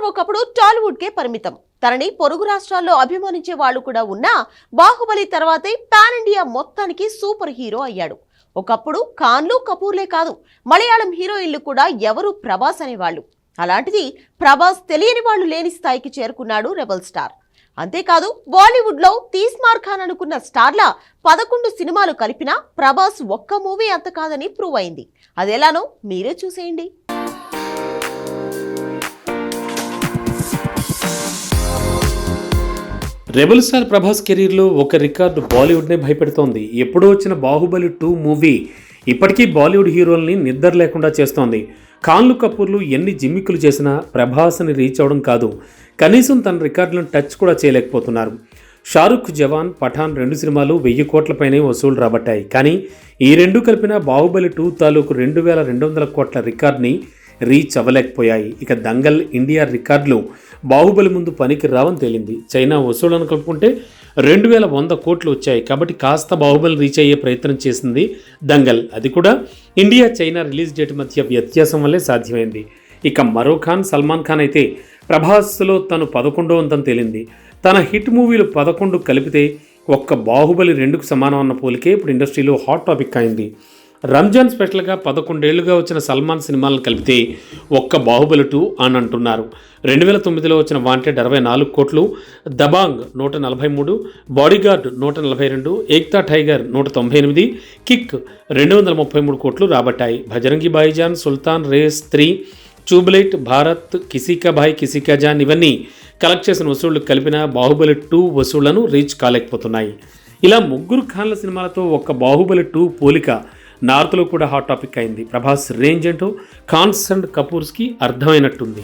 Star ఒకప్పుడు టాలీవుడ్ కే పరిమితం. తనని పొరుగు రాష్ట్రాల్లో అభిమానించే వాళ్ళు కూడా ఉన్నా బాహుబలి తర్వాతే పాన్ ఇండియా మొత్తానికి సూపర్ హీరో అయ్యాడు. ఒకప్పుడు ఖాన్లు కపూర్లే కాదు, మలయాళం హీరోయిన్లు కూడా ఎవరు ప్రభాస్ అనేవాళ్ళు. అలాంటిది ప్రభాస్ తెలియని వాళ్ళు లేని స్థాయికి చేరుకున్నాడు రెబల్ స్టార్. అంతేకాదు, బాలీవుడ్ లో తీస్మార్ ఖాన్ అనుకున్న స్టార్లా 11 సినిమాలు కలిపినా ప్రభాస్ ఒక్క మూవీ అంత కాదని ప్రూవ్ అయింది. అదెలానో మీరే చూసేయండి. రెబల్ స్టార్ ప్రభాస్ కెరీర్లో ఒక రికార్డు బాలీవుడ్నే భయపెడుతోంది. ఎప్పుడో వచ్చిన బాహుబలి 2 మూవీ ఇప్పటికీ బాలీవుడ్ హీరోల్ని నిద్ర లేకుండా చేస్తోంది. ఖాన్లు కపూర్లు ఎన్ని జిమ్మిక్కులు చేసినా ప్రభాస్ని రీచ్ అవ్వడం కాదు, కనీసం తన రికార్డులను టచ్ కూడా చేయలేకపోతున్నారు. షారుఖ్ జవాన్, పఠాన్ 2 సినిమాలు 1000 కోట్లపైనే వసూలు రాబట్టాయి. కానీ ఈ రెండు కలిపిన బాహుబలి 2 తాలూకు 2200 కోట్ల రికార్డుని రీచ్ అవ్వలేకపోయాయి. ఇక దంగల్ ఇండియా రికార్డులు బాహుబలి ముందు పనికి రావని తేలింది. చైనా వసూళ్లను కలుపుకుంటే 2100 కోట్లు వచ్చాయి. కాబట్టి కాస్త బాహుబలి రీచ్ అయ్యే ప్రయత్నం చేసింది దంగల్. అది కూడా ఇండియా చైనా రిలీజ్ డేట్ మధ్య వ్యత్యాసం వల్లే సాధ్యమైంది. ఇక మరో ఖాన్ సల్మాన్ ఖాన్ అయితే ప్రభాస్లో తను 11వ వంతని తేలింది. తన హిట్ మూవీలు 11 కలిపితే ఒక్క బాహుబలి 2కు సమానం అన్న పోలికే ఇప్పుడు ఇండస్ట్రీలో హాట్ టాపిక్ అయింది. రంజాన్ స్పెషల్గా 11 ఏళ్లుగా వచ్చిన సల్మాన్ సినిమాలను కలిపితే ఒక్క బాహుబలి 2 అని అంటున్నారు. 2009లో వచ్చిన వాంటెడ్ 64 కోట్లు, Dabangg 143, bodyguard 142, Ekta tiger 198, kick 233 కోట్లు రాబట్టాయి. భజరంగి భాయిజాన్, సుల్తాన్, రేస్ 3, ట్యూబ్లైట్, భారత్, కిసీకా భాయ్ కిసీకా జాన్ ఇవన్నీ కలెక్ట్ చేసిన వసూళ్లు కలిపిన బాహుబలి 2 వసూళ్లను రీచ్ కాలేకపోతున్నాయి. ఇలా ముగ్గురు ఖాన్ల సినిమాలతో ఒక్క బాహుబలి 2 పోలిక నార్త్లో కూడా హాట్ టాపిక్ అయింది. ప్రభాస్ రేంజ్ ఏంటో ఖాన్స్ అండ్ కపూర్స్కి అర్థమైనట్టుంది.